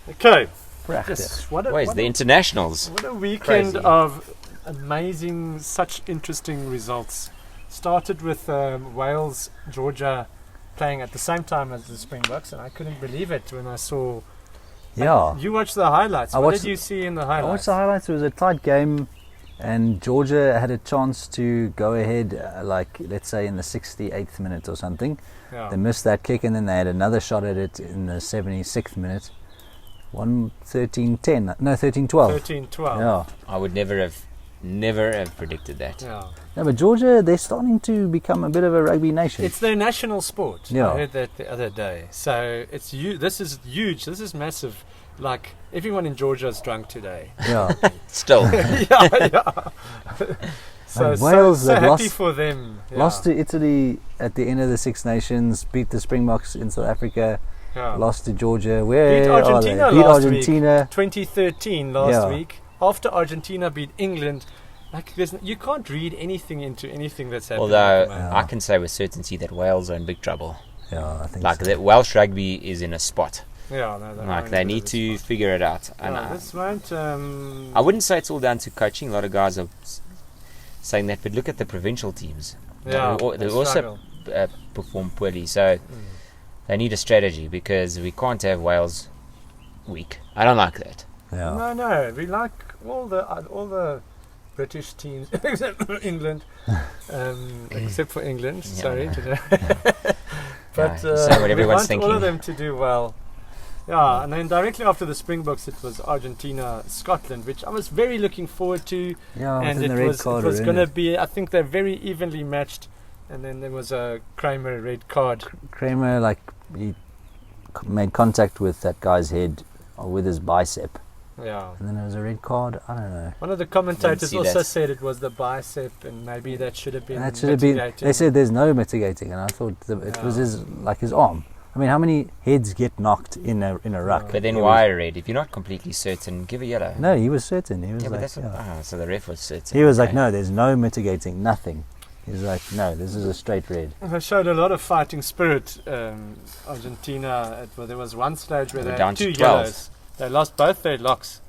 Okay. Practice. Yes, Where's the internationals? What a weekend Crazy. of amazing, such interesting results. Started with Wales, Georgia playing at the same time as the Springboks, and I couldn't believe it when I saw. Yeah. You watched the highlights. What did you see in the I highlights? watched the highlights. It was a tight game, and Georgia had a chance to go ahead, let's say in the 68th minute or something. Yeah. They missed that kick, and then they had another shot at it in the 76th minute. 13-12. 13-12. Yeah. I would never have predicted that. Yeah. No, but Georgia, they're starting to become a bit of a rugby nation. It's their national sport. Yeah. I heard that the other day. So this is huge. This is massive. Like everyone in Georgia is drunk today. Yeah. Still. yeah. So, And Wales, so they've happy lost- for them. Yeah. Lost to Italy at the end of the Six Nations, beat the Springboks in South Africa, Yeah. lost to Georgia. Where Beat are Argentina they? Beat last Argentina. week. 2013 last Yeah. week. After Argentina beat England. Like you can't read anything into anything that's happening. Although at the moment. I can say with certainty that Wales are in big trouble. Yeah, I think Like so. that Welsh rugby is in a spot. Yeah, no, Like they need to figure it out. And this won't. I wouldn't say it's all down to coaching. A lot of guys are saying that, but look at the provincial teams. Yeah, they also perform poorly. So they need a strategy because we can't have Wales weak. I don't like that. Yeah. No, we like all the British teams except for England, except for England. Yeah, Sorry, I today. But Yeah, say what we everyone's want thinking. all of them to do well. Yeah, and then directly after the Springboks, it was Argentina, Scotland, which I was very looking forward to. Yeah, and within it the red was card going arena. to be. I think they're very evenly matched. And then there was a Kramer red card. Kramer, he made contact with that guy's head or with his bicep. Yeah. And then there was a red card. I don't know. One of the commentators see also that. said it was the bicep, and maybe that should have been. And that should have been. mitigating. They said there's no mitigating, and I thought it was his arm. I mean, how many heads get knocked in a ruck? But then He why was- red? If you're not completely certain, give a yellow. No, he was certain. He was Yeah, but like, that's yeah. so the ref was certain. He was like, Okay. no, there's no mitigating, nothing. He's like, no, this is a straight red. They showed a lot of fighting spirit. Argentina. There was one stage where They they were had down two to 12. yellows. They lost both their locks.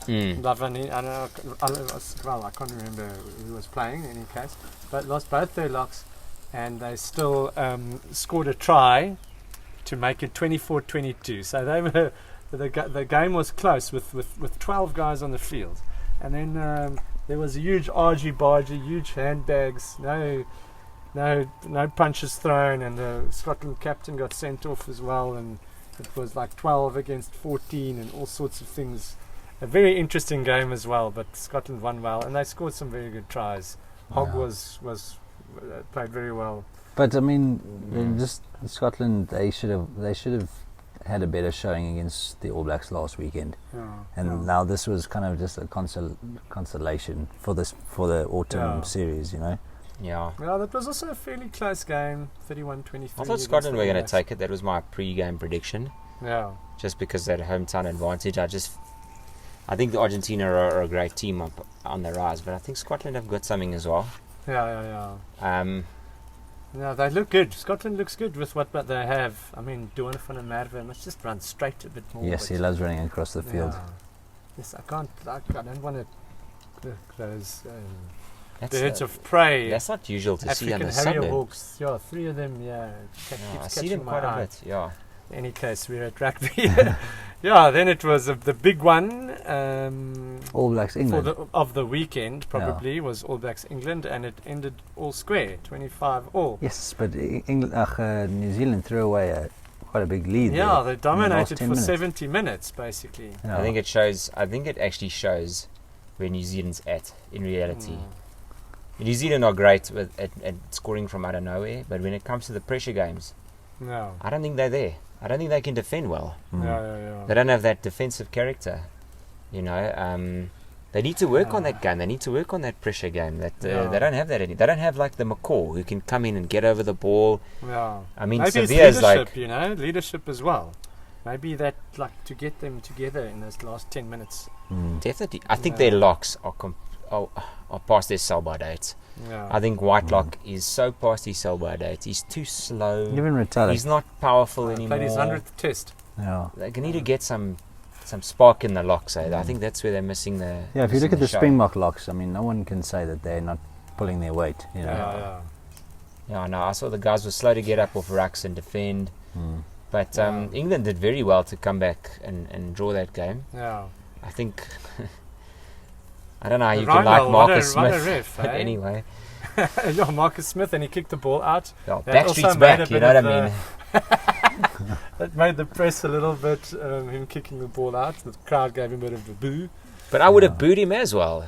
Mm. Lavani, I can't remember who was playing in any case, but lost both their locks, and they still scored a try to make it 24-22. So they were the game was close with 12 guys on the field, and then there was a huge argy-bargy, huge handbags, no punches thrown, and the Scotland captain got sent off as well, and it was like 12 against 14 and all sorts of things. A very interesting game as well, but Scotland won well, and they scored some very good tries. Hogg Yeah. was played very well. But I mean, just Scotland, they should have had a better showing against the All Blacks last weekend, and now this was kind of just a consolation for the autumn series, you know. Yeah. Well, that was also a fairly close game, 31-23. I thought Scotland were going to take it. That was my pre-game prediction. Yeah. Just because of that hometown advantage. I think the Argentina are a great team on the rise, but I think Scotland have got something as well. Yeah. Yeah, They look good. Scotland looks good with what they have. I mean, Duane van der Merwe must just run straight a bit more. Yes, he loves running across the field. Yeah. Yes, I don't want to those that's birds of prey. That's not usual to see on African the Harrier suburb. hawks. Yeah, 3 of them. Yeah, I see them quite a bit. Yeah. In any case, we're at rugby. Yeah, then it was the big one. All Blacks England. Of the weekend, probably, was All Blacks England, and it ended all square, 25 all. Yes, but New Zealand threw away quite a big lead. Yeah, there they dominated in for the last 10 70 minutes, basically. Yeah. I think it actually shows where New Zealand's at in reality. New Zealand are great at scoring from out of nowhere, but when it comes to the pressure games, No. I don't think they're there. I don't think they can defend well. Yeah. They don't have that defensive character. You know, they need to work on that game. They need to work on that pressure game. That they don't have that. They don't have like the McCaw who can come in and get over the ball. Yeah. I mean, Maybe it's Sevilla's leadership, leadership as well. Maybe that, to get them together in those last 10 minutes. Definitely. I think their locks are past their sell-by dates. Yeah. I think Whitelock is so past his sell-by date. He's too slow. Even Retallick. He's not powerful anymore. Played his 100th test. Yeah. They need to get some some spark in the locks. I think that's where they're missing the. Yeah, if you look at the show. Springbok locks, I mean, no one can say that they're not pulling their weight. You know? Yeah, no, I saw the guys were slow to get up off rucks and defend. But England did very well to come back and draw that game. Yeah. I think. I don't know how you can like Marcus Smith. Ref, but anyway. Yeah, Marcus Smith, and he kicked the ball out. Yeah, Backstreet's back, you know what I mean? That made the press a little bit, him kicking the ball out. The crowd gave him a bit of a boo. But I would have booed him as well.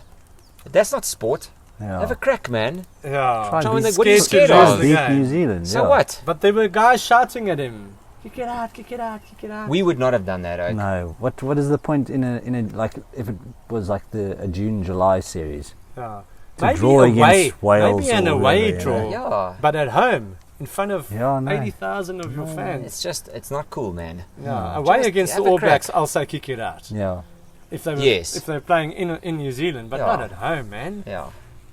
That's not sport. Yeah. Have a crack, man. Yeah. What are you scared of? Beat New Zealand. So what? But there were guys shouting at him. Kick it out, kick it out, kick it out. We would not have done that, okay? No. What is the point in a like if it was like a June July series? Yeah. To maybe draw against Wales, maybe an or away whatever, draw. Yeah. But at home, in front of Yeah, no. 80,000 of your fans. It's not cool, man. Yeah. Away Just against the have a All crack. Blacks, I'll say kick it out. Yeah. If they were, Yes. if they're playing in New Zealand, but Yeah. not at home, man. Yeah.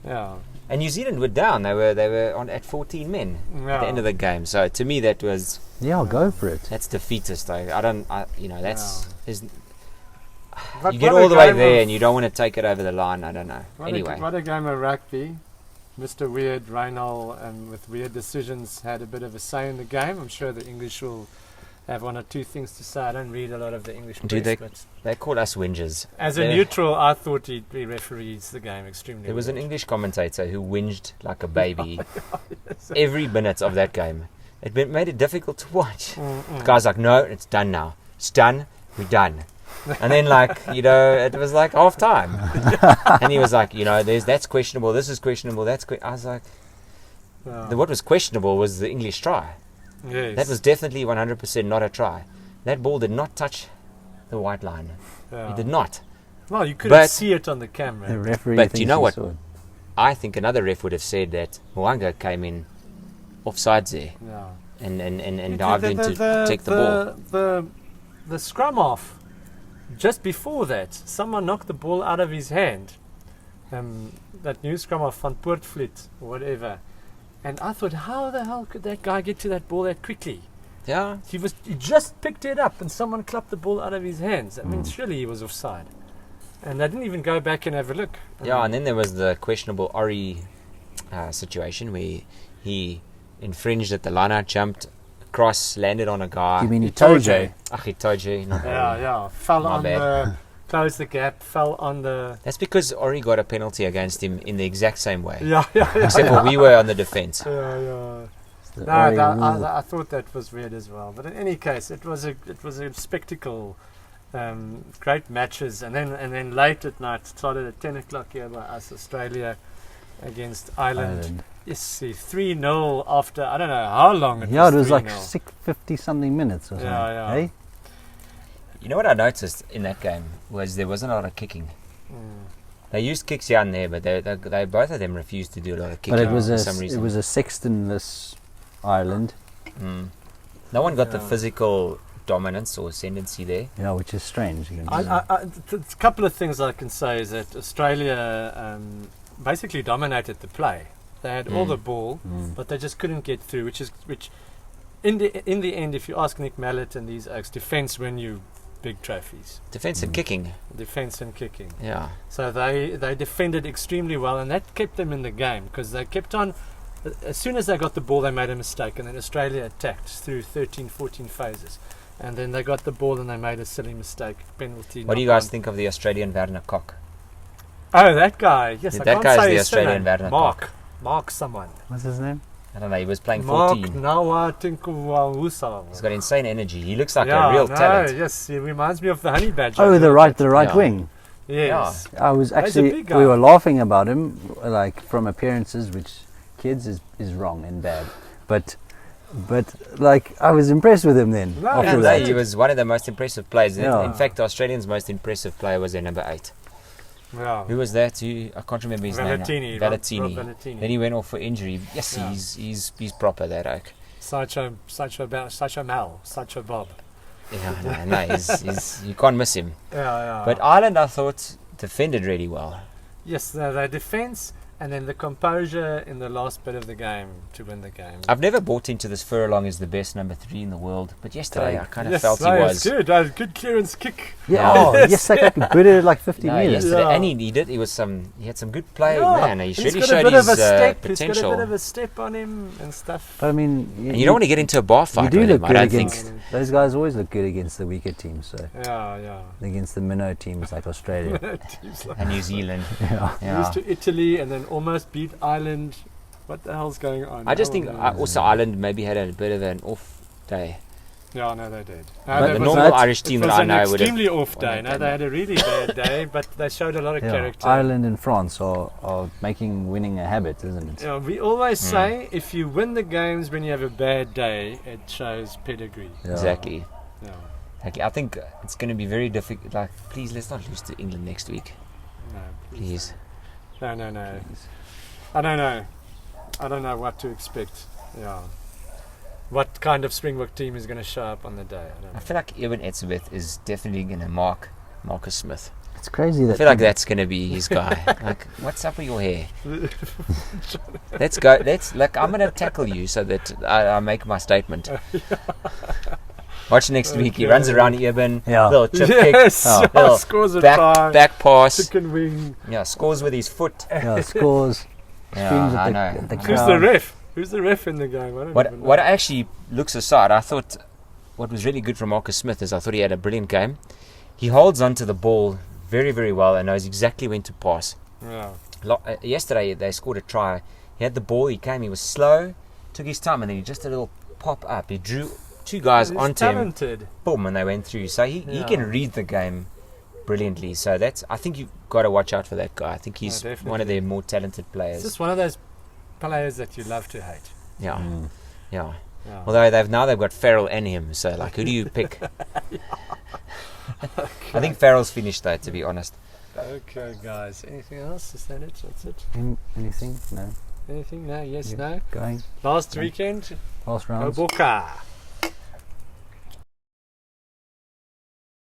Yeah. And New Zealand were down. They were on at 14 men at the end of the game. So to me, that was Go for it. that's defeatist. That's But you get what a all the way game there of- and you don't want to take it over the line. I don't know. Anyway, What a game of rugby. Mr. Weird, Reynolds, with weird decisions, had a bit of a say in the game. I'm sure the English will have one or two things to say. I don't read a lot of the English Do press, they- but they call us whingers. as a There- neutral, I thought he referees the game extremely There was an well. English commentator who whinged like a baby every minute of that game. Made it difficult to watch. The guy's like, no, it's done now. It's done. We're done. And then, it was like half time. And he was like, that's questionable. This is questionable. I was like, what was questionable was the English try. Yes. That was definitely 100% not a try. That ball did not touch the white line. It did not. Well, you couldn't But- see it on the camera. The referee. But thinks you know he what? saw it. I think another ref would have said that Mwanga came in offsides there Yeah. and dived in to take the ball. The scrum off, just before that, someone knocked the ball out of his hand. That new scrum off van Poortvliet or whatever. And I thought, how the hell could that guy get to that ball that quickly? Yeah. He just picked it up and someone clapped the ball out of his hands. I mean, surely he was offside. And they didn't even go back and have a look. Yeah, and then there was the questionable Ori situation where he infringed at the line out, jumped across, landed on a guy. You mean Itoje? Itoje? Itoje, not Ori. Yeah. Fell My on bad. closed the gap, fell on the... That's because Ori got a penalty against him in the exact same way. Yeah. Except for we were on the defence. Yeah. The No, Ori rule. I thought that was weird as well. But in any case, it was a spectacle. Great matches, and then late at night, started at 10 o'clock here by us, Australia against Ireland. Yes, 3-0 after I don't know how long. It was like 3-0. 50 something minutes or something. Yeah. Hey? You know what I noticed in that game was there wasn't a lot of kicking. They used kicks here and there, but they both of them refused to do a lot of kicking But it was for some reason. it was a sextonless Ireland. No one got the Yeah. physical dominance or ascendancy there. Yeah, which is strange. A couple of things I can say is that Australia basically dominated the play. They had all the ball, but they just couldn't get through. Which in the end, if you ask Nick Mallett and these oaks, defence win you big trophies. Defence and kicking. Defence and kicking. Yeah. So they defended extremely well, and that kept them in the game because they kept on. As soon as they got the ball, they made a mistake, and then Australia attacked through 13, 14 phases. And then they got the ball and they made a silly mistake, penalty. What do you guys think of the Australian Werner Kok? Oh, that guy. Yes, Yeah, I that can't guy's say the his Australian surname. Werner Mark someone. What's his name? I don't know, he was playing Mark 14. Nawa Tinkuwawusa. He's got insane energy. He looks like a real talent. Yes, he reminds me of the honey badger. Oh, the right Yeah. wing. Yes. I was He's a actually, big guy. we were laughing about him, like from appearances, which kids is wrong and bad. But like I was impressed with him then. No, after And that. he was one of the most impressive players. Yeah. In fact, Australia's most impressive player was their number 8. Yeah. Who was that? I can't remember his name. Valentini. now. Rob Valentini. Valentini. Then he went off for injury. Yes, Yeah. he's proper, that oak. Sacho Bob. Yeah, no, he's you can't miss him. Yeah. But Ireland, I thought, defended really well. Yes, their defence, and then the composure in the last bit of the game to win the game. I've never bought into this Furlong as the best number 3 in the world, but yesterday I kind of yes, felt he no, was. It's good. Good clearance kick. Yeah, oh, yes, like booted like 50 No, meters. yesterday, Yeah. and he did. He had some good play, Yeah, man. He he's really got a showed bit his of a step. potential. He's got a bit of a step on him and stuff. But I mean, And you don't want to get into a bar fight you do with look him, I good don't against think. those guys. Always look good against the weaker teams. So Yeah. against the minnow teams like Australia. Teams like And New Zealand. Yeah. Yeah. lose to Italy and then almost beat Ireland. What the hell's going on? I just don't think know. also Ireland maybe had a bit of an off day. Yeah, no, they did. But No, The that normal was Irish team it that was I an know would have. extremely off day. won No, that they had a really bad day, but they showed a lot of Yeah. character. Ireland and France are making winning a habit, isn't it? Yeah, we always say if you win the games when you have a bad day, it shows pedigree. Yeah. Exactly. Yeah. Like, I think it's going to be very difficult. Like, please, let's not lose to England next week. No, Please. No. I don't know. I don't know what to expect. Yeah. What kind of Springbok team is going to show up on the day? I don't I know. feel like Evan Etzebeth is definitely going to mark Marcus Smith. It's crazy I that feel like that's going to be his guy. Like, what's up with your hair? Let's go. I'm going to tackle you so that I make my statement. Watch next week. He runs around Eben. Yeah. Little chip Yes, kick. yeah, Little scores a try. back pass. Chicken wing. Yeah, scores with his foot. yeah, scores. Yeah, Screams I at know. the Who's crowd. the ref? Who's the ref in the game? I don't even know. What actually looks aside, I thought what was really good from Marcus Smith is I thought he had a brilliant game. He holds onto the ball very, very well and knows exactly when to pass. Yeah. Yesterday they scored a try. He had the ball, he was slow, took his time, and then he just a little pop up. He drew two guys He's onto him, talented. boom, and they went through. So he can read the game brilliantly. So I think you've got to watch out for that guy. I think he's definitely. one of their more talented It's players. just one of those players that you love to hate. Yeah, Mm. yeah. Yeah. Although they've got Farrell and him, so like, who do you pick? I think Farrell's finished though, to be honest. Okay, guys. Anything else? Is that it? That's it. Anything? No. Anything? No? Yes? Yeah. No? Going. Last weekend? Last Go round. Boca.